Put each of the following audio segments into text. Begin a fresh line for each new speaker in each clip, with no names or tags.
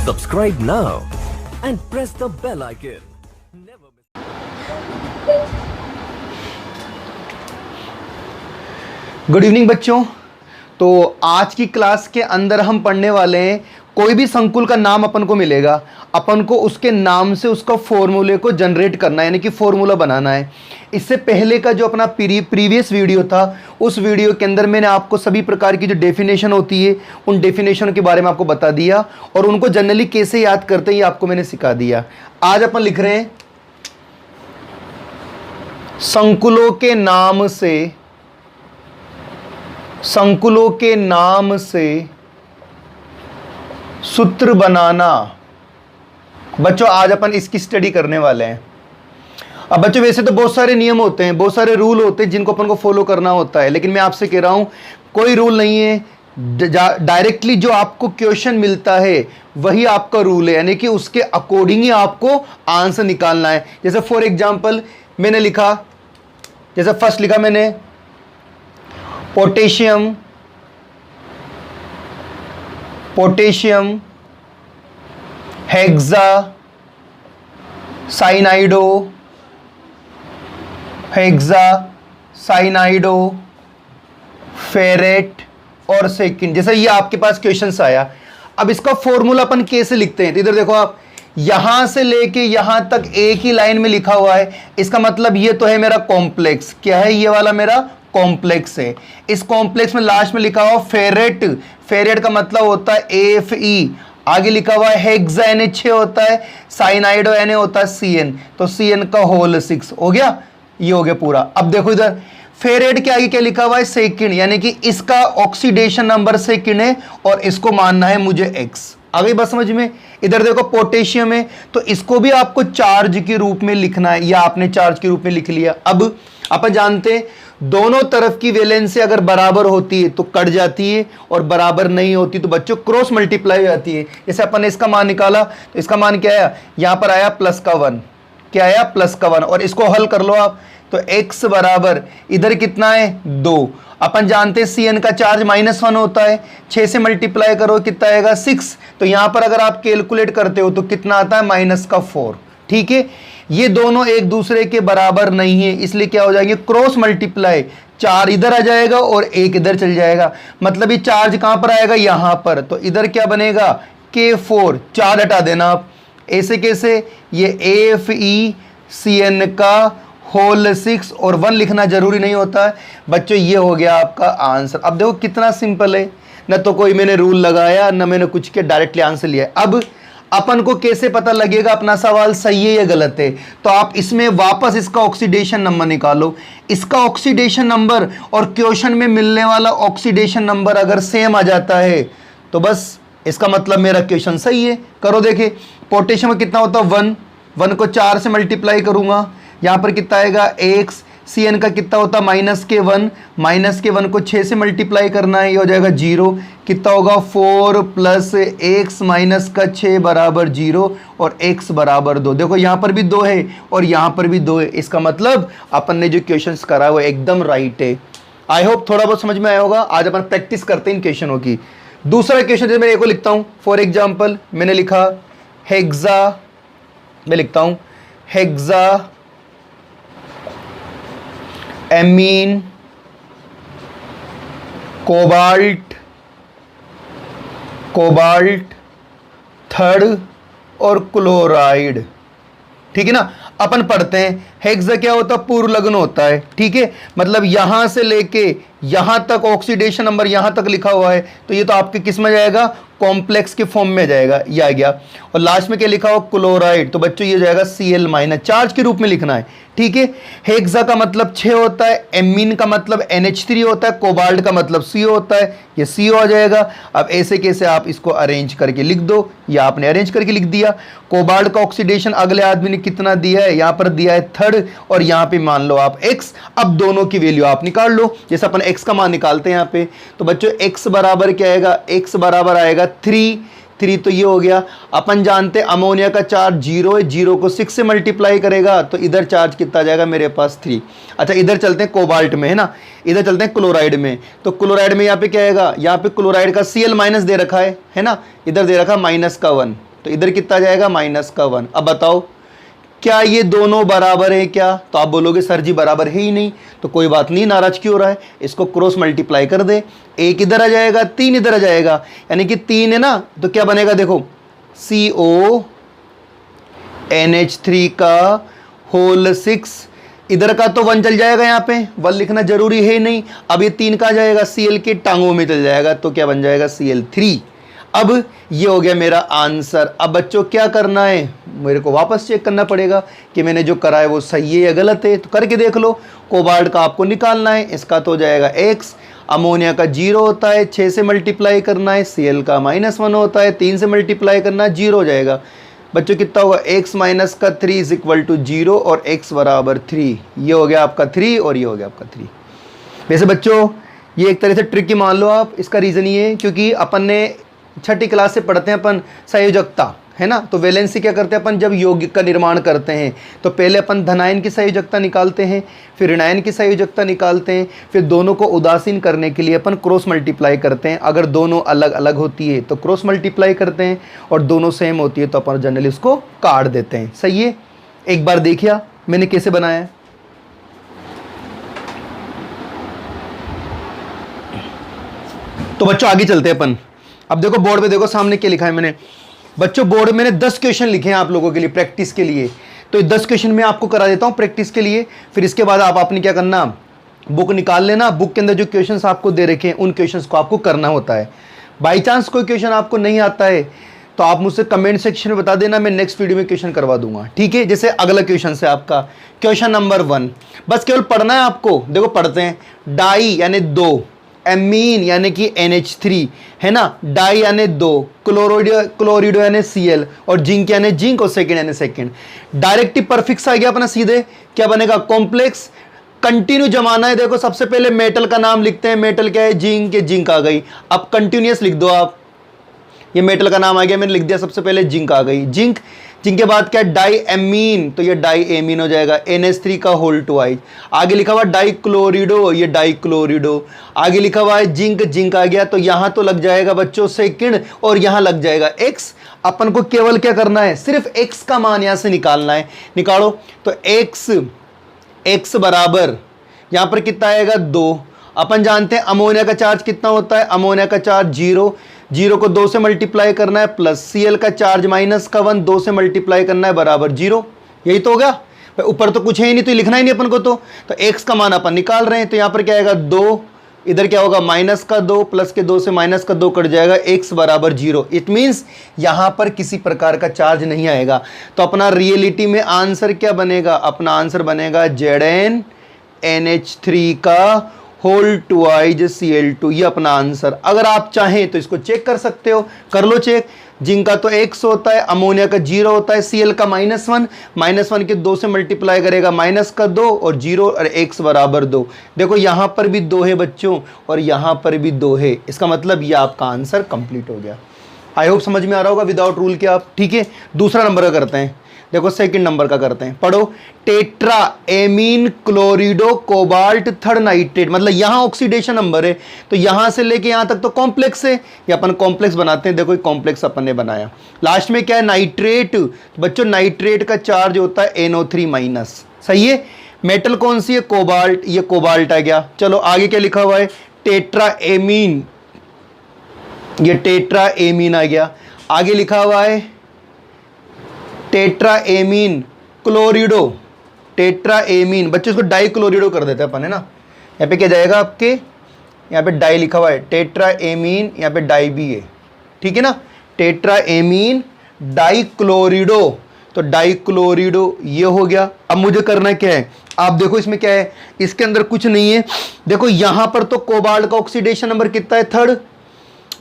Subscribe now and press the bell icon. Never miss.
Good evening बच्चों। तो आज की क्लास के अंदर हम पढ़ने वाले हैं, कोई भी संकुल का नाम अपन को मिलेगा, अपन को उसके नाम से उसका फॉर्मूले को जनरेट करना है, यानी कि फॉर्मूला बनाना है। इससे पहले का जो अपना प्रीवियस वीडियो था, उस वीडियो के अंदर मैंने आपको सभी प्रकार की जो डेफिनेशन होती है उन डेफिनेशन के बारे में आपको बता दिया और उनको जनरली कैसे याद करते हैं ये आपको मैंने सिखा दिया। आज अपन लिख रहे हैं संकुलों के नाम से सूत्र बनाना। बच्चों आज अपन इसकी स्टडी करने वाले हैं। अब बच्चों वैसे तो बहुत सारे नियम होते हैं, बहुत सारे रूल होते हैं जिनको अपन को फॉलो करना होता है, लेकिन मैं आपसे कह रहा हूं कोई रूल नहीं है। डायरेक्टली जो आपको क्वेश्चन मिलता है वही आपका रूल है, यानी कि उसके अकॉर्डिंग ही आपको आंसर निकालना है। जैसे फॉर एग्जांपल मैंने लिखा, जैसे फर्स्ट लिखा मैंने पोटेशियम हेक्सा साइनाइडो फेरेट और सेकंड। जैसे ये आपके पास क्वेश्चंस आया, अब इसका फॉर्मूला अपन कैसे लिखते हैं? तो इधर देखो आप, यहां से लेके यहां तक एक ही लाइन में लिखा हुआ है। इसका मतलब ये तो है मेरा कॉम्प्लेक्स। क्या है? ये वाला मेरा कॉम्प्लेक्स है। इस कॉम्प्लेक्स में लास्ट में लिखा हुआ फेरेट। फेरेट का मतलब होता है Fe। आगे लिखा हुआ है हेक्सा Na होता है, साइनाइडो Na होता है Cn, तो Cn का होल 6 हो गया। ये हो गया पूरा। अब देखो इधर फेरेट के आगे क्या लिखा हुआ है? सेकंड, यानी कि इसका ऑक्सीडेशन नंबर सेकंड है और इसको मानना है मुझे X। आ गई बात समझ में? इधर देखो पोटेशियम है, तो इसको भी आपको चार्ज के रूप में लिखना है, या आपने चार्ज के रूप में लिख लिया। अब अपन जानते हैं दोनों तरफ की वैलेंसी अगर बराबर होती है तो कट जाती है, और बराबर नहीं होती तो बच्चों क्रॉस मल्टीप्लाई हो जाती है। जैसे अपन ने इसका मान निकाला, तो इसका मान क्या आया? यहां पर आया प्लस का 1। क्या आया? प्लस का 1। और इसको हल कर लो आप, तो x बराबर इधर कितना है? 2। अपन जानते हैं Cn का चार्ज -1 होता है, 6 से मल्टीप्लाई करो कितना आएगा? 6। तो यहां पर अगर आप कैलकुलेट करते हो तो कितना आता है? -4। ठीक है, ये दोनों एक दूसरे के बराबर नहीं है, इसलिए क्या हो जाएंगे? Cross multiply. 4 इधर आ जाएगा और 1 इधर चल जाएगा, मतलब ये चार्ज कहां पर आएगा? यहां पर। तो इधर क्या बनेगा? K4। 4 हटा देना आप। ऐसे कैसे? ये FeCN का होल 6 और 1 लिखना जरूरी नहीं होता है बच्चों। ये हो गया आपका आंसर। अब देखो कितना सिंपल है, ना तो कोई मैंने रूल लगाया ना मैंने कुछ किया, डायरेक्टली आंसर लिया। अब अपन को कैसे पता लगेगा अपना सवाल सही है या गलत है? तो आप इसमें वापस इसका ऑक्सीडेशन नंबर निकालो। इसका ऑक्सीडेशन नंबर और क्वेश्चन में मिलने वाला ऑक्सीडेशन नंबर अगर सेम आ जाता है तो बस इसका मतलब मेरा क्वेश्चन सही है। करो देखे, पोटेशियम में कितना होता है? 1 को 4 से मल्टीप्लाई करूंगा, यहां पर कितना आएगा? x। Cn का कितना होता है? -1 को 6 से मल्टीप्लाई करना है, ये हो जाएगा 0। कितना होगा? 4 + x - 6 बराबर 0 और x बराबर 2। देखो यहां पर भी 2 है और यहां पर भी 2 है, इसका मतलब अपन ने जो क्वेश्चंस करा वो एकदम राइट है। आई होप थोड़ा बहुत समझ में आया होगा। आज अपन प्रैक्टिस करते हैं इन क्वेश्चनों की। दूसरा क्वेश्चन जैसे मैं एक को लिखता हूं, फॉर एग्जाम्पल मैंने लिखा हेक्सा, मैं लिखता हूं हेक्सा एमीन कोबाल्ट थर्ड और क्लोराइड। ठीक है ना? अपन पढ़ते हैं हेक्सा क्या होता है? पूर्व लग्न होता है। ठीक है, मतलब यहां से लेके यहां तक ऑक्सीडेशन नंबर यहां तक लिखा हुआ है, तो ये तो आपके किस में जाएगा? कॉम्प्लेक्स के फॉर्म में जाएगा, ये आ गया। और लास्ट में क्या लिखा हुआ? क्लोराइड, तो बच्चों ये जाएगा Cl-, चार्ज के रूप में लिखना है। ठीक है, हेक्सा का मतलब 6 होता है, एमीन का मतलब NH3 होता है, कोबाल्ट का मतलब CO होता है, ये CO आ जाएगा। अब ऐसे कैसे आप इसको अरेंज करके लिख दो, या आपने अरेंज करके लिख दिया। कोबाल्ट का ऑक्सीडेशन अगले आदमी ने कितना दिया है? यहां पर दिया है 3rd और यहां पे मान लो आप X। अब दोनों की वैल्यू आप निकाल लो, जैसे अपन X का मान निकालते हैं यहाँ पे। तो बच्चों X बराबर क्या आएगा? X बराबर आएगा 3। 3 तो ये हो गया। अपन जानते हैं अमोनिया का चार्ज 0 है, 0 को 6 से मल्टीप्लाई करेगा तो इधर चार्ज कितना आ जाएगा मेरे पास? 3। अच्छा इधर चलते हैं कोबाल्ट में, है ना, इधर चलते हैं क्लोराइड में। तो क्लोराइड में यहाँ पे क्या आएगा? यहाँ पे क्लोराइड का Cl- दे रखा है ना, इधर दे रखा -1। तो इधर कितना जाएगा -1। अब बताओ क्या ये दोनों बराबर है क्या? तो आप बोलोगे सर जी बराबर है ही नहीं। तो कोई बात नहीं, नाराज क्यों हो रहा है, इसको क्रॉस मल्टीप्लाई कर दे, 1 इधर आ जाएगा 3 इधर आ जाएगा, यानी कि 3 है ना, तो क्या बनेगा देखो CONH3 का होल 6, इधर का तो 1 चल जाएगा, यहाँ पे 1 लिखना जरूरी है नहीं। अब ये 3 का जाएगा Cl के टांगों में चल जाएगा, तो क्या बन जाएगा Cl3। अब ये हो गया मेरा आंसर। अब बच्चों क्या करना है, मेरे को वापस चेक करना पड़ेगा कि मैंने जो करा है वो सही है या गलत है, तो करके देख लो। कोबाल्ट का आपको निकालना है, इसका तो हो जाएगा x, अमोनिया का 0 होता है 6 से मल्टीप्लाई करना है, Cl का -1 होता है 3 से मल्टीप्लाई करना है, 0 हो जाएगा। बच्चों कितना होगा, x माइनस का 3 इज इक्वल टू 0 और x बराबर 3। ये हो गया आपका 3 और ये हो गया आपका 3। वैसे बच्चों ये एक तरह से ट्रिक ही मान लो आप, इसका रीज़न ये है क्योंकि अपन ने छठी क्लास से पढ़ते हैं अपन संयोजकता, है ना। तो वैलेंसी क्या करते हैं अपन, जब यौगिक का निर्माण करते हैं तो पहले अपन धनायन की संयोजकता निकालते हैं, फिर ऋणायन की संयोजकता निकालते हैं, फिर दोनों को उदासीन करने के लिए अपन क्रॉस मल्टीप्लाई करते हैं। अगर दोनों अलग अलग होती है तो क्रॉस मल्टीप्लाई करते हैं, और दोनों सेम होती है तो अपन जनरली उसको काट देते हैं। सही है, एक बार देखिए मैंने कैसे बनाया है। तो बच्चों आगे चलते हैं अपन। अब देखो बोर्ड पे देखो सामने क्या लिखा है मैंने। बच्चों बोर्ड में मैंने 10 क्वेश्चन लिखे हैं आप लोगों के लिए प्रैक्टिस के लिए, तो 10 क्वेश्चन मैं आपको करा देता हूं प्रैक्टिस के लिए। फिर इसके बाद आपने क्या करना, बुक निकाल लेना, बुक के अंदर जो क्वेश्चंस आपको दे रखे हैं उन क्वेश्चंस को आपको करना होता है। बाई चांस कोई क्वेश्चन आपको नहीं आता है तो आप मुझसे कमेंट सेक्शन में बता देना, मैं नेक्स्ट वीडियो में क्वेश्चन करवा दूंगा, ठीक है। जैसे अगला क्वेश्चन है आपका क्वेश्चन नंबर 1, बस केवल पढ़ना है आपको। देखो पढ़ते हैं, डाई यानी 2, एमीन यानी कि NH3, है ना, डाई यानी 2, क्लोरिडो यानी Cl, और जिंक यानी जिंक, और सेकंड यानी सेकंड। डायरेक्टिव परफिक्स आ गया अपना सीधे, क्या बनेगा, कॉम्प्लेक्स कंटिन्यू जमाना है। देखो सबसे पहले मेटल का नाम लिखते हैं, मेटल क्या है, जिंक, जिंक आ गई। अब कंटिन्यूअस लिख दो आप, ये मेटल का नाम आ गया, मैंने लिख दिया सबसे पहले जिंक आ गई, जिंक। जिंक के बाद क्या है, डाई एमीन, तो ये डाई एमीन हो जाएगा, NH3 का होल 2 आगे लिखा हुआ डाई क्लोरिडो, ये डाई क्लोरिडो। आगे लिखा हुआ है जिंक, जिंक आ गया, तो यहां तो लग जाएगा बच्चों सेकंड, और यहां लग जाएगा x। अपन को केवल क्या करना है, सिर्फ x का मान यहां से निकालना है, निकालो। तो x बराबर यहां पर कितना आएगा, 2। अपन जानते हैं अमोनिया का चार्ज कितना होता है, अमोनिया का चार्ज 0 को 2 से मल्टीप्लाई करना है, प्लस Cl का चार्ज -1 2 से मल्टीप्लाई करना है बराबर 0। यही तो हो गया, ऊपर तो कुछ है ही नहीं, तो लिखना ही नहीं अपन को। तो x का मान अपन निकाल रहे हैं, तो यहां पर क्या आएगा 2, इधर क्या होगा -2, प्लस के 2 से -2 कट जाएगा, x बराबर 0। इट मीन्स यहां पर किसी प्रकार का चार्ज नहीं आएगा। तो अपना रियलिटी में आंसर क्या बनेगा, अपना आंसर बनेगा ZnNH3 का होल 2 Cl2, ये अपना आंसर। अगर आप चाहें तो इसको चेक कर सकते हो, कर लो चेक। जिंक का तो x होता है, अमोनिया का 0 होता है, Cl का -1 के 2 से मल्टीप्लाई करेगा -2 और 0 और x बराबर 2। देखो यहाँ पर भी 2 है बच्चों, और यहाँ पर भी 2 है, इसका मतलब ये आपका आंसर कंप्लीट हो गया। आई होप समझ में आ रहा होगा विदाउट रूल के आप, ठीक है। दूसरा नंबर का करते हैं, देखो सेकंड नंबर का करते हैं, पढ़ो। Tetra amine chlorido cobalt third nitrate, मतलब यहां ऑक्सीडेशन नंबर है, तो यहां से लेके यहां तक तो कॉम्प्लेक्स है, ये अपन कॉम्प्लेक्स बनाते हैं। देखो कॉम्प्लेक्स अपन ने बनाया, लास्ट में क्या है, नाइट्रेट। बच्चों नाइट्रेट का चार्ज होता है NO3-, सही है। मेटल कौन सी है, कोबाल्ट, ये कोबाल्ट आ गया। चलो आगे क्या लिखा हुआ है, टेट्रा एमीन, ये टेट्रा एमीन आ गया। आगे लिखा हुआ है टेट्रा एमीन क्लोरिडो, टेट्रा एमीन, बच्चों इसको डाई क्लोरिडो कर देते हैं अपन, है ना। यहाँ पे क्या जाएगा आपके, यहाँ पे डाई लिखा हुआ है, टेट्रा एमीन, यहाँ पे डाई भी है, ठीक है ना। टेट्रा एमीन डाई क्लोरिडो, तो डाई क्लोरिडो ये हो गया। अब मुझे करना क्या है, आप देखो इसमें क्या है, इसके अंदर कुछ नहीं है। देखो यहां पर तो कोबाल्ट का ऑक्सीडेशन नंबर कितना है, 3rd।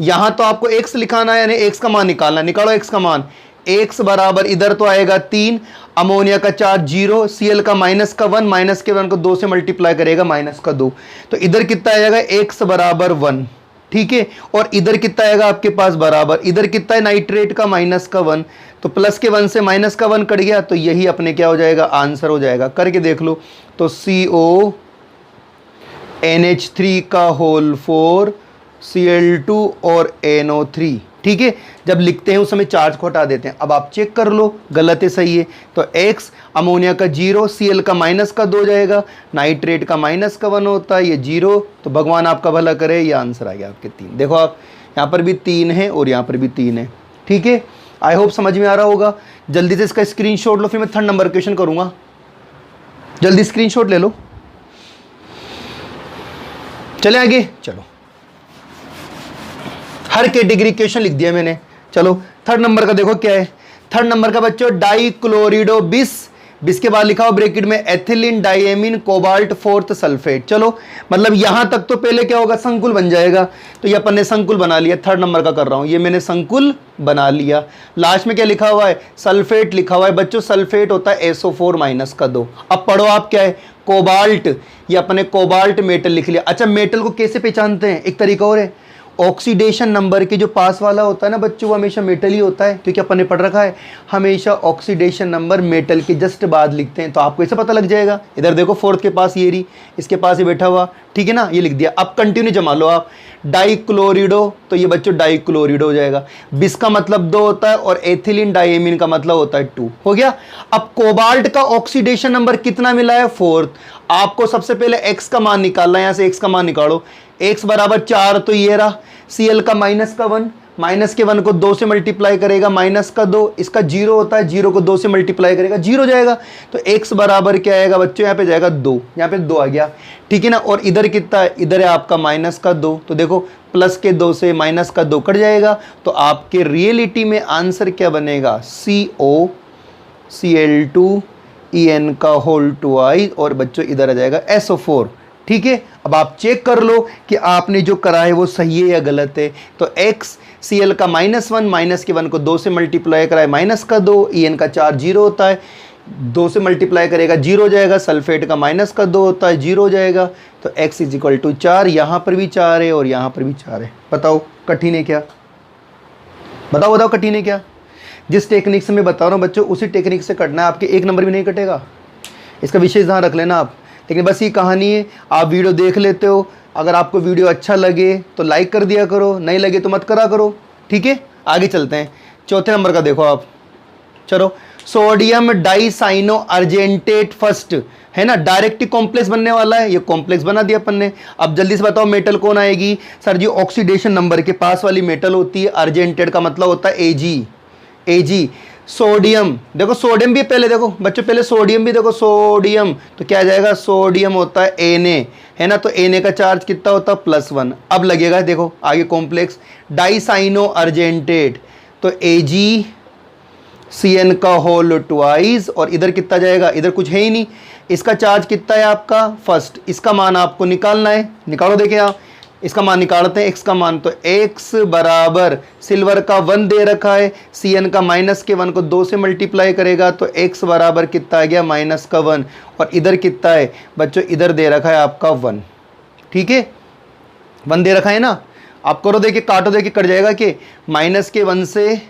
यहां तो आपको x लिखाना है, यानी x का मान निकालना, निकालो x का मान। x बराबर इधर तो आएगा 3, अमोनिया का चार्ज 0, Cl का -1 के 1 को 2 से मल्टीप्लाई करेगा -2, तो इधर कितना आएगा, x बराबर 1, ठीक है। और इधर कितना आएगा आपके पास बराबर, इधर कितना है नाइट्रेट का -1, तो प्लस के 1 से -1 कट गया, तो यही अपने क्या हो जाएगा, आंसर हो जाएगा। करके देख लो, तो CONH3 का होल 4 Cl2 और NO3 ठीक है, जब लिखते हैं उस समय चार्ज को हटा देते हैं। अब आप चेक कर लो गलत है सही है। तो x अमोनिया का 0, Cl का -का 2 जाएगा, नाइट्रेट का -1 होता है, ये 0। तो भगवान आपका भला करे, ये आंसर आ गया आपके 3। देखो आप यहाँ पर भी 3 है और यहाँ पर भी 3 है। ठीक है, आई होप समझ में आ रहा होगा। जल्दी से इसका स्क्रीनशॉट लो, फिर मैं 3rd नंबर क्वेश्चन करूँगा। जल्दी स्क्रीनशॉट ले लो। चले आगे, चलो हर कैटेगरी क्वेश्चन लिख दिया मैंने। चलो 3rd नंबर का देखो क्या है। 3rd नंबर का बच्चों डाइक्लोरिडो बिस, बिस के बाद लिखा हो ब्रैकेट में ethylene diamine cobalt 4th sulphate. चलो मतलब यहां तक तो पहले क्या होगा, संकुल बन जाएगा। तो ये अपन ने संकुल बना लिया। 3rd नंबर का कर रहा हूं, ये मैंने संकुल बना लिया। लास्ट में क्या लिखा हुआ है, सल्फेट लिखा हुआ है बच्चों। सल्फेट होता है SO4 का 2। अब पढ़ो आप क्या है, कोबाल्ट, ये अपने कोबाल्ट मेटल लिख लिया। अच्छा मेटल को कैसे पहचानते हैं, एक तरीका और है, ऑक्सीडेशन नंबर के जो पास वाला होता है ना बच्चों, वो हमेशा मेटल ही होता है, क्योंकि अपन ने पढ़ रखा है हमेशा ऑक्सीडेशन नंबर मेटल के जस्ट बाद लिखते हैं। तो आपको ऐसे पता लग जाएगा। इधर देखो 4th के पास ये रही, इसके पास ये बैठा हुआ, ठीक है ना, ये लिख दिया। अब कंटिन्यू जमा लो आप। डाइक्लोरिडो, तो ये बच्चों डाइक्लोरिडो हो जाएगा। बिस का मतलब 2 होता है और एथिलीन डाइएमीन का मतलब होता है 2। हो गया। अब कोबाल्ट का ऑक्सीडेशन नंबर कितना मिला है, 4th। आपको सबसे पहले x का मान निकालना है, यहां से x का मान निकालो। x बराबर 4, तो ये रहा। Cl का -1, -1 को 2 से मल्टीप्लाई करेगा, -2, इसका 0 होता है, 0 को 2 से मल्टीप्लाई करेगा, 0 जाएगा। तो x बराबर क्या आएगा बच्चों, यहाँ पे जाएगा 2, यहाँ पे 2 आ गया, ठीक है ना। और इधर कितना है, इधर है आपका -2। तो देखो प्लस के 2 से -2 कट जाएगा। तो आपके रियलिटी में आंसर क्या बनेगा, COCl2En का होल 2i, और बच्चों इधर आ जाएगा SO4। ठीक है, अब आप चेक कर लो कि आपने जो करा है वो सही है या गलत है। तो x Cl का -1, -1 को 2 से मल्टीप्लाई कराए, -2, En का 4 0 होता है, 2 से मल्टीप्लाई करेगा 0 हो जाएगा। सल्फेट का -2 होता है, 0 हो जाएगा। तो x = 4, यहाँ पर भी 4 है और यहाँ पर भी 4 है। बताओ कठिन है क्या, बताओ कठिन है क्या। जिस टेक्निक से मैं बता रहा हूँ बच्चों, उसी टेक्निक से कटना है, आपके 1 नंबर भी नहीं कटेगा। इसका विशेष ध्यान रख लेना आप। लेकिन बस ये कहानी है, आप वीडियो देख लेते हो, अगर आपको वीडियो अच्छा लगे तो लाइक कर दिया करो, नहीं लगे तो मत करा करो। ठीक है, आगे चलते हैं। 4थे नंबर का देखो आप। चलो सोडियम डाइसाइनो अर्जेंटेट फर्स्ट है ना, डायरेक्ट कॉम्प्लेक्स बनने वाला है, ये कॉम्प्लेक्स बना दिया अपन ने। अब जल्दी से बताओ मेटल कौन आएगी, सर जी ऑक्सीडेशन नंबर के पास वाली मेटल होती है। अर्जेंटेट का मतलब होता है Ag। सोडियम, देखो सोडियम भी पहले देखो बच्चों, पहले सोडियम भी देखो, सोडियम तो क्या आ जाएगा, सोडियम होता है Na, है ना। तो Na का चार्ज कितना होता है, +1। अब लगेगा देखो आगे कॉम्प्लेक्स डाइसाइनो अर्जेंटेट, तो AgCN का होल 2i, और इधर कितना जाएगा, इधर कुछ है ही नहीं। इसका चार्ज कितना है आपका, फर्स्ट। इसका मान आपको निकालना है, निकालो। देखिए आप इसका मान निकालते हैं, x का मान। तो x बराबर सिल्वर का 1 दे रखा है, Cn का -1 को 2 से मल्टीप्लाई करेगा, तो x बराबर कितना आ गया, -1। और इधर कितना है बच्चों, इधर दे रखा है आपका 1। ठीक है, 1 दे रखा है ना। आप करो देखिए, काटो देखिए कट जाएगा कि -1 से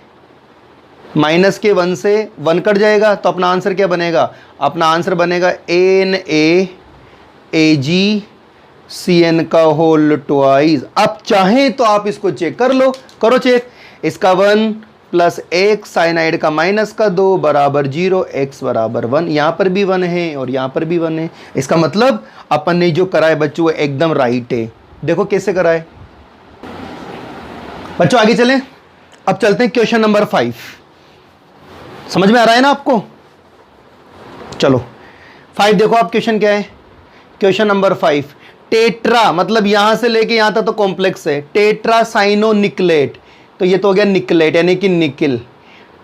1 कट जाएगा। तो अपना आंसर क्या बनेगा, अपना आंसर बनेगा NaAgCN का होल 2i। अब चाहें तो आप इसको चेक कर लो, करो चेक। इसका 1 + x साइनाइड का -2 बराबर 0, x बराबर 1। यहाँ पर भी 1 है और यहाँ पर भी 1 है। इसका मतलब अपन ने जो करा है बच्चों वो एकदम राइट है। देखो कैसे करा है बच्चों। आगे चलें, अब चलते हैं क्वेश्चन नंबर 5। समझ में आ रहा है ना आपको। चलो 5 देखो आप, क्वेश्चन क्या है, क्वेश्चन नंबर 5। टेट्रा मतलब यहां से लेके यहां तक तो कॉम्प्लेक्स है। टेट्रासाइनो निकलेट, तो ये तो हो गया निकलेट यानी कि निकिल।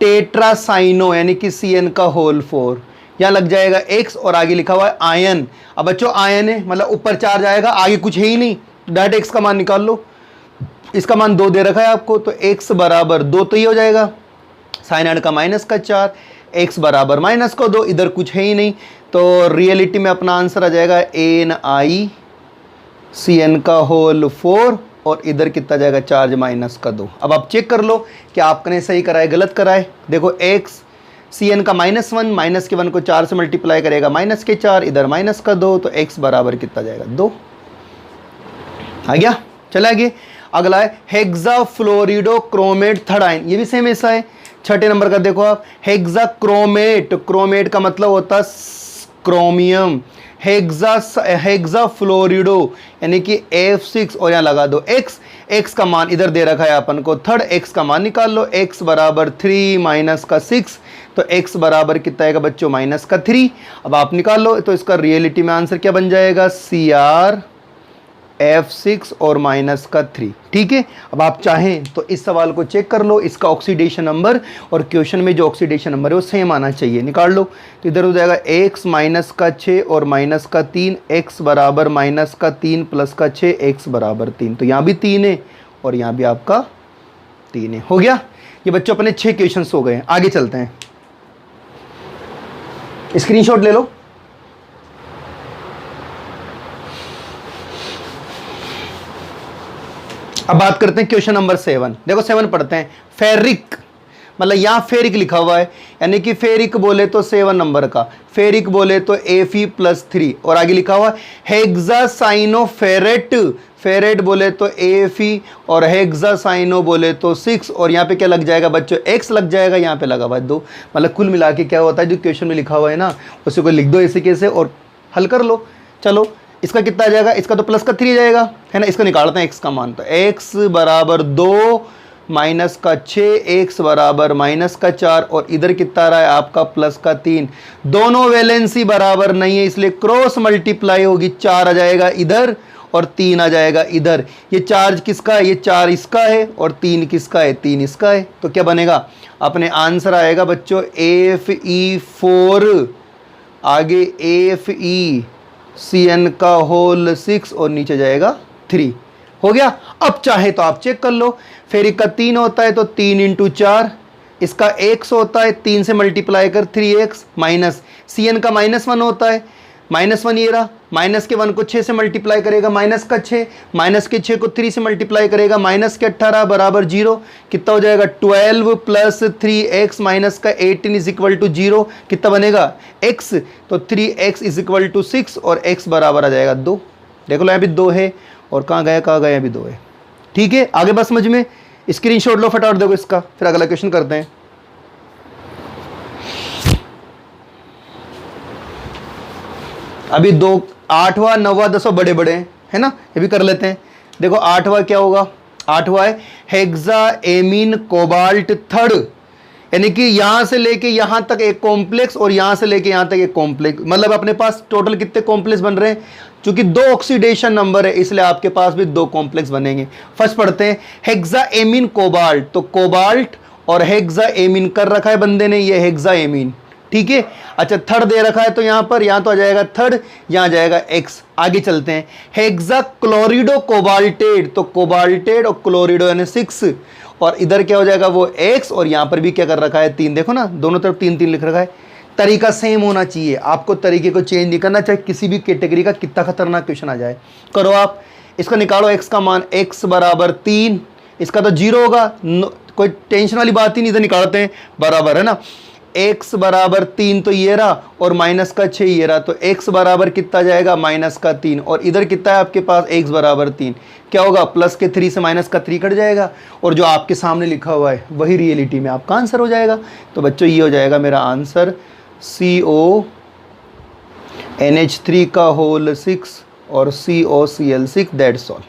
टेट्रासाइनो यानी कि Cn का होल 4, यहां लग जाएगा x और आगे लिखा हुआ है आयन। अब बच्चों आयन है मतलब ऊपर चार्ज आएगा, आगे कुछ है ही नहीं, डायरेक्ट x का मान निकाल लो। इसका मान 2 दे रखा है आपको, तो x बराबर 2 तो ये हो जाएगा, साइनाइड का -4, x बराबर -2, इधर कुछ है ही नहीं। तो रियलिटी में अपना आंसर आ जाएगा NaCN का होल 4, और इधर कितना जाएगा, चार्ज -2। अब आप चेक कर लो कि आपने सही करा है गलत करा है। देखो x Cn का -1, -1 को 4 से मल्टीप्लाई करेगा, -4, इधर -2, तो x बराबर कितना जाएगा, 2 आ गया। चला आगे। अगला है हेक्साफ्लोरिडोक्रोमेट थर्ड आयन, ये भी सेम ऐसा है। छठे नंबर का देखो आप हेक्साक्रोमेट, क्रोमेट का मतलब होता है क्रोमियम। हेक्साफ्लोरिडो यानी कि F6 और यहाँ लगा दो x, x का मान इधर दे रखा है अपन को थर्ड, x का मान निकाल लो, x बराबर 3 माइनस का 6, तो x बराबर कितना आएगा बच्चों माइनस का 3। अब आप निकाल लो तो इसका रियलिटी में आंसर क्या बन जाएगा Cr F6 और माइनस का 3। ठीक है, अब आप चाहें तो इस सवाल को चेक कर लो, इसका ऑक्सीडेशन नंबर और क्वेश्चन में जो ऑक्सीडेशन नंबर है वो सेम आना चाहिए, निकाल लो। तो इधर हो जाएगा x माइनस का 6 और माइनस का 3, x बराबर माइनस का 3 प्लस का 6, x बराबर 3, तो यहाँ भी 3 है और यहाँ भी आपका 3 है। हो गया, ये बच्चों अपने 6 क्वेश्चन हो गए। आगे चलते हैं, स्क्रीनशॉट ले लो। अब बात करते हैं क्वेश्चन नंबर 7। देखो 7 पढ़ते हैं। फेरिक, मतलब यहां फेरिक लिखा हुआ है, यानी कि फेरिक बोले तो 7 नंबर का, फेरिक बोले तो Fe+3, और आगे लिखा हुआ हेक्सासाइनोफेरेट, फेरेट बोले तो Fe और हेक्सासाइनो बोले तो 6, और यहाँ पे क्या लग जाएगा बच्चों x लग जाएगा, यहाँ पे लगा हुआ है 2। मतलब कुल मिला के क्या होता है जो क्वेश्चन में लिखा हुआ है ना उसी को लिख दो ऐसे कैसे और हल कर लो। चलो इसका कितना आ जाएगा, इसका तो प्लस का 3 जाएगा है ना, इसका निकालते हैं x का मान। तो x बराबर 2 माइनस का 6, x बराबर माइनस का 4, और इधर कितना आ रहा है आपका प्लस का 3। दोनों वैलेंसी बराबर नहीं है इसलिए क्रॉस मल्टीप्लाई होगी, 4 आ जाएगा इधर और 3 आ जाएगा इधर। ये चार्ज किसका है, ये 4 इसका है और 3 किसका है, 3 इसका है। तो क्या बनेगा, अपने आंसर आएगा बच्चों Fe4, आगे FeCN का होल 6 और नीचे जाएगा 3। हो गया। अब चाहे तो आप चेक कर लो, फेरिक का 3 होता है तो 3 × 4, इसका x होता है 3 से मल्टीप्लाई कर 3x, माइनस CN का -1 होता है, -1 ये रहा, माइनस के 1 को 6 से मल्टीप्लाई करेगा माइनस का 6, माइनस के 6 को 3 से मल्टीप्लाई करेगा माइनस के 18 बराबर 0, कितना हो जाएगा 12 प्लस 3x माइनस का 18 इज इक्वल टू 0, कितना बनेगा x, तो 3x इज इक्वल टू 6 और x बराबर आ जाएगा 2। देखो यहाँ भी 2 है और कहाँ गया भी 2 है। ठीक है, आगे बस समझ में, स्क्रीनशॉट लो फटाफट देखो इसका, फिर अगला क्वेश्चन करते हैं। अभी 2, 8वां 9वां 10वां बड़े बड़े हैं है ना, ये भी कर लेते हैं। देखो 8वां क्या होगा, 8वां है हेक्साएमीन कोबाल्ट थर्ड, यानी कि यहां से लेके यहां तक एक कॉम्प्लेक्स और यहां से लेके यहां तक एक कॉम्प्लेक्स, मतलब अपने पास टोटल कितने कॉम्प्लेक्स बन रहे हैं, चूंकि 2 ऑक्सीडेशन नंबर है इसलिए आपके पास भी 2 कॉम्प्लेक्स बनेंगे। फर्स्ट पढ़ते हैं हेक्साएमीन कोबाल्ट, तो कोबाल्ट और हेक्साएमीन कर रखा है बंदे ने, ये हेक्साएमीन। ठीक है, अच्छा थर्ड दे रखा है तो यहां पर, यहां तो आ जाएगा थर्ड, यहां जाएगा x। आगे चलते हैं हेक्साक्लोरिडो कोबाल्टेट, तो कोबाल्टेट और क्लोरिडो यानी 6, और इधर क्या हो जाएगा वो x, और यहां पर भी क्या कर रखा है 3, देखो ना दोनों तरफ 3 3 लिख रखा है। तरीका सेम होना चाहिए, आपको तरीके को चेंज नहीं करना, चाहे किसी भी कैटेगरी का कितना खतरनाक क्वेश्चन आ जाए। करो आप, इसका निकालो x का मान, x बराबर 3, इसका तो 0 होगा, कोई टेंशन वाली बात ही नहीं, इधर निकालते हैं बराबर है ना, x बराबर 3 तो ये रहा और माइनस का 6 ये रहा, तो x बराबर कितना जाएगा माइनस का 3, और इधर कितना है आपके पास x बराबर 3, क्या होगा प्लस के 3 से माइनस का 3 कट जाएगा, और जो आपके सामने लिखा हुआ है वही रियलिटी में आपका आंसर हो जाएगा। तो बच्चों ये हो जाएगा मेरा आंसर CONH3 का होल 6 और COCl6, दैट्स ऑल।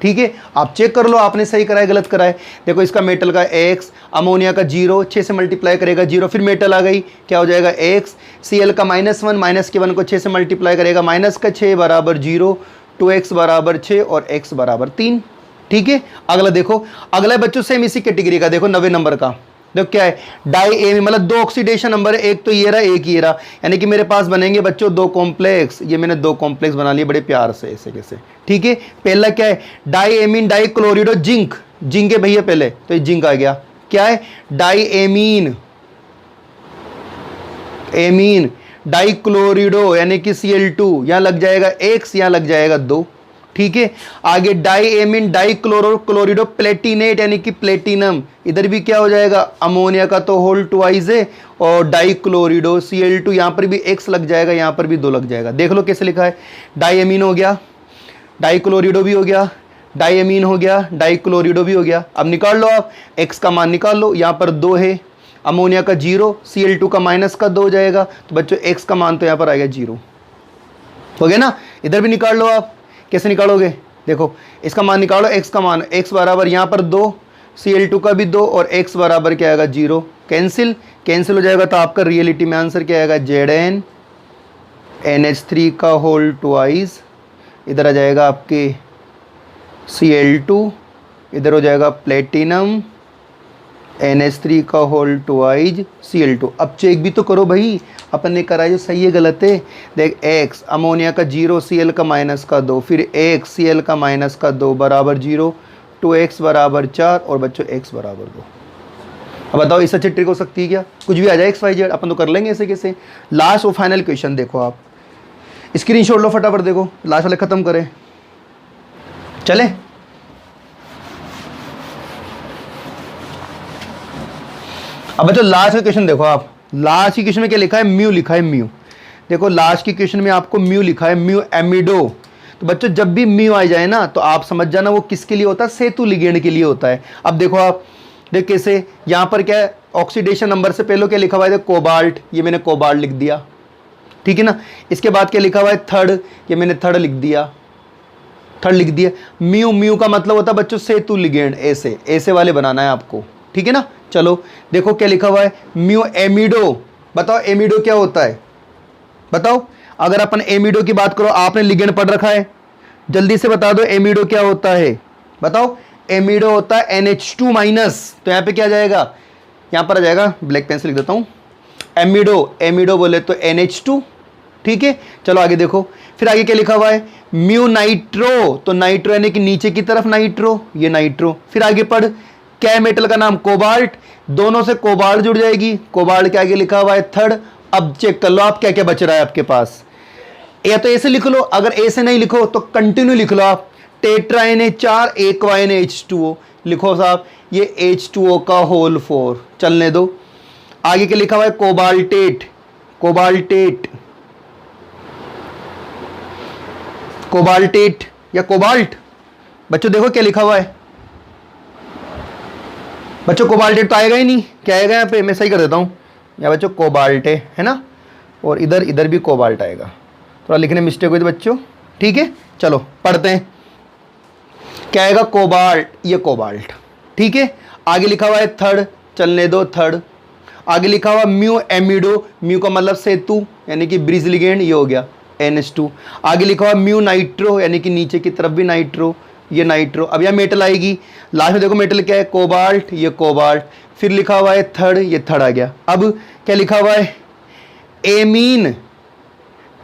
ठीक है, आप चेक कर लो आपने सही कराया गलत कराया। देखो इसका मेटल का x, अमोनिया का 0, 6 से मल्टीप्लाई करेगा 0, फिर मेटल आ गई, क्या हो जाएगा x, Cl का -1, माइनस के 1 को 6 से मल्टीप्लाई करेगा माइनस का 6 बराबर 0, 2x बराबर 6 और x बराबर 3। ठीक है, अगला देखो, अगला बच्चों सेम इसी कैटेगरी का, देखो 90 नंबर का, देखो क्या है डाईएमीन, मतलब 2 ऑक्सीडेशन नंबर है, एक तो ये रहा एक ये रहा, यानी कि मेरे पास बनेंगे बच्चों 2 कॉम्प्लेक्स, ये मैंने 2 कॉम्प्लेक्स बना लिए बड़े प्यार से ऐसे कैसे। ठीक है, पहला क्या है डाईएमीन डाईक्लोरिडो जिंक, जिंक है भैया पहले, तो ये जिंक आ गया, क्या है डाईएमीन एमीन डाईक्लोरिडो यानी कि Cl2, यहां लग जाएगा x, यहां लग जाएगा 2। ठीक है, आगे डाईएमीन डाईक्लोरिडो प्लेटिनेट यानी कि प्लेटिनम, इधर भी क्या हो जाएगा अमोनिया का तो होल ट्वाइस है, और डाईक्लोरिडो Cl2, यहां पर भी x लग जाएगा, यहां पर भी 2 लग जाएगा। देख लो कैसे लिखा है, डाईएमीन हो गया, डाईक्लोरिडो भी हो गया, डाइएमीन हो गया, डाइक्लोरिडो भी हो गया। अब निकाल लो आप, x का मान निकाल लो, यहाँ पर 2 है, अमोनिया का 0, Cl2 का माइनस का 2 हो जाएगा, तो बच्चों x का मान तो यहाँ पर आएगा 0, हो गया ना। इधर भी निकाल लो आप, कैसे निकालोगे, देखो इसका मान निकालो, x का मान, x बराबर यहाँ पर 2, Cl2 का भी 2 और x बराबर क्या आएगा 0, कैंसिल कैंसिल हो जाएगा, तो आपका रियलिटी में आंसर क्या आएगा Zn NH3 का होल ट्वाइस, इधर आ जाएगा आपके Cl2, इधर हो जाएगा प्लेटिनम NH3 का होल ट्वाइज Cl2। अब चेक भी तो करो भाई, अपन ने करा जो सही है गलत है। देख x अमोनिया का 0, Cl का माइनस का 2, फिर x Cl का माइनस का 2 बराबर 0, 2x बराबर 4 और बच्चों x बराबर 2। अब बताओ इससे अच्छी ट्रिक हो सकती है क्या, कुछ भी आ जाए x y z अपन तो कर लेंगे ऐसे कैसे। लास्ट और फाइनल क्वेश्चन देखो आप, स्क्रीनशॉट लो फटाफट, देखो लास्ट वाले खत्म करें, चले। अब बच्चों लास्ट का क्वेश्चन देखो आप, लास्ट की क्वेश्चन में क्या लिखा है, म्यू लिखा है, म्यू। देखो लास्ट की क्वेश्चन में आपको म्यू लिखा है, म्यू एमिडो। तो बच्चों जब भी म्यू आ जाए ना तो आप समझ जाना वो किसके लिए होता है, सेतु लिगेंड के लिए होता है। अब देखो आप, देख कैसे, यहाँ पर क्या है, ऑक्सीडेशन नंबर से पहले क्या लिखा हुआ है, कोबाल्ट, ये मैंने कोबाल्ट लिख दिया, ठीक है ना। इसके बाद क्या लिखा हुआ है, थर्ड, ये मैंने थर्ड लिख दिया, थर्ड लिख दिया। म्यू, म्यू का मतलब होता है बच्चों सेतु लिगेंड, ऐसे ऐसे वाले बनाना है आपको, ठीक है ना। चलो देखो क्या लिखा हुआ है, म्यू एमिडो। बताओ एमिडो क्या होता है, बताओ। अगर अपन एमिडो की बात करो, आपने लिगेंड पढ़ रखा है, जल्दी से बता दो एमिडो क्या होता है, बताओ। एमिडो होता है NH2 माइनस, तो यहाँ पे क्या आ जाएगा, यहाँ पर आ जाएगा, ब्लैक पेन से लिख देता हूँ, एमिडो, एमिडो बोले तो NH2, ठीक है। चलो आगे देखो, फिर आगे क्या लिखा हुआ है, म्यू नाइट्रो, तो नाइट्रो यानी कि नीचे की तरफ नाइट्रो, ये नाइट्रो। फिर आगे पढ़, क्या है मेटल का नाम, कोबाल्ट, दोनों से कोबाल्ट जुड़ जाएगी, कोबाल्ट के आगे लिखा हुआ है थर्ड। अब चेक कर लो आप क्या क्या बच रहा है आपके पास, या तो ऐसे लिख लो, अगर ऐसे नहीं लिखो तो कंटिन्यू लिख लो आप, टेट्रा NH4 एक्वा NH2O लिखो साहब, ये H2O का होल 4, चलने दो। आगे क्या लिखा हुआ है, कोबाल्टेट, कोबाल्टेट, कोबाल्टेट या कोबाल्ट। बच्चों देखो क्या लिखा हुआ है, बच्चों कोबाल्टेट तो आएगा ही नहीं, क्या आएगा यहाँ पे, मैं सही कर देता हूँ, यहाँ बच्चों कोबाल्ट है ना, और इधर इधर भी कोबाल्ट आएगा, थोड़ा लिखने मिस्टेक हुई थी बच्चों, ठीक है। चलो पढ़ते हैं, क्या आएगा, कोबाल्ट, ये कोबाल्ट, ठीक है। आगे लिखा हुआ है थर्ड, चलने दो थर्ड। आगे लिखा हुआ म्यू एमिडो, म्यू का मतलब सेतु यानी कि ब्रिज लिगेंड, ये हो गया NH2। आगे लिखा हुआ म्यू नाइट्रो यानी कि नीचे की तरफ भी नाइट्रो, ये नाइट्रो। अब यहाँ मेटल आएगी, लास्ट में देखो मेटल क्या है, कोबाल्ट, ये कोबाल्ट। फिर लिखा हुआ है थर्ड, ये थर्ड आ गया। अब क्या लिखा हुआ है, amine,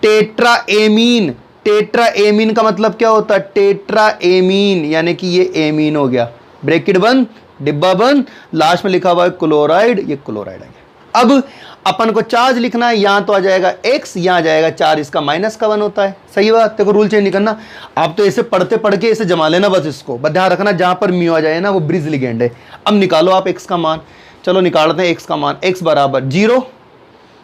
tetra amine, tetra amine का मतलब क्या होता है, टेट्रा एमीन यानी कि ये एमीन हो गया, ब्रैकेट बंद, डिब्बा बंद। लास्ट में लिखा हुआ है क्लोराइड, ये क्लोराइड आ गया। अब अपन को चार्ज लिखना है, यहाँ तो आ जाएगा x, यहाँ आ जाएगा 4, इसका माइनस का 1 होता है, सही बात। देखो रूल चेंज नहीं करना, आप तो ऐसे पढ़ते पढ़ के ऐसे जमा लेना बस, इसको बस ध्यान रखना, जहाँ पर म्यू आ जाए ना वो ब्रिज लिगेंड है। अब निकालो आप x का मान, चलो निकालते हैं x का मान, x बराबर 0,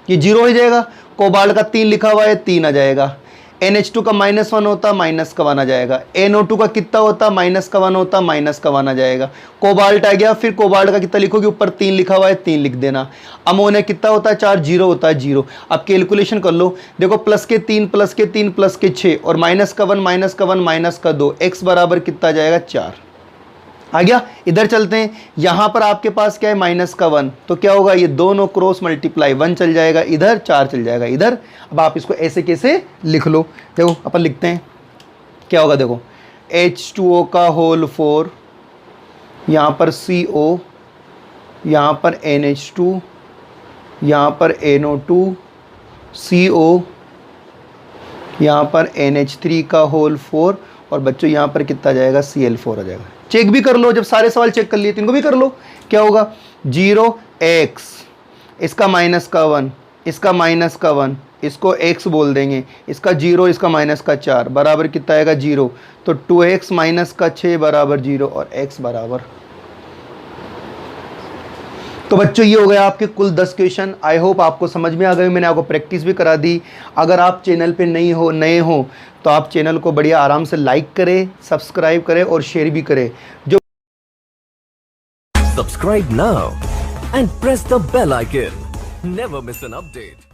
ये 0 हो जाएगा। कोबाल्ट का 3 लिखा हुआ है, 3 आ जाएगा। NH2 का -1 होता, माइनस का 1 आ जाएगा। NO2 का कितना होता, माइनस का 1 होता, माइनस का 1 आ जाएगा। कोबाल्ट आ गया, फिर कोबाल्ट का कितना लिखोगे, ऊपर 3 लिखा हुआ है, 3 लिख देना। अमोनिया कितना होता है, 4, 0 होता है, 0। अब कैलकुलेशन कर लो, देखो प्लस के 3 प्लस के 3 प्लस के 6 और माइनस का 1 माइनस का 1 माइनस का 2, x बराबर कितना आ जाएगा, 4 आ गया। इधर चलते हैं, यहां पर आपके पास क्या है, माइनस का 1, तो क्या होगा, ये दोनों क्रॉस मल्टीप्लाई, 1 चल जाएगा इधर, 4 चल जाएगा इधर। अब आप इसको ऐसे कैसे लिख लो, देखो अपन लिखते हैं, क्या होगा, देखो H2O का होल 4, यहाँ पर CO, यहाँ पर NH2, यहाँ पर NO2, CO, यहाँ पर NH3 का होल 4 और बच्चों यहाँ पर कितना जाएगा, Cl4 आ जाएगा। चेक भी कर लो, जब सारे सवाल चेक कर लिए तो इनको भी कर लो, क्या होगा, 0x, इसका माइनस का 1, इसका माइनस का 1, इसको x बोल देंगे, इसका 0, इसका माइनस का 4 बराबर कितना आएगा, 0। तो 2x माइनस का 6 बराबर 0 और x बराबर, तो बच्चों ये हो गया आपके कुल 10 क्वेश्चन। आई होप आपको समझ में आ गए, मैंने आपको प्रैक्टिस भी करा दी। अगर आप चैनल पे नए हो तो आप चैनल को बढ़िया आराम से लाइक करें, सब्सक्राइब करें और शेयर भी करें। जो
Subscribe now and press the bell icon. Never miss an update.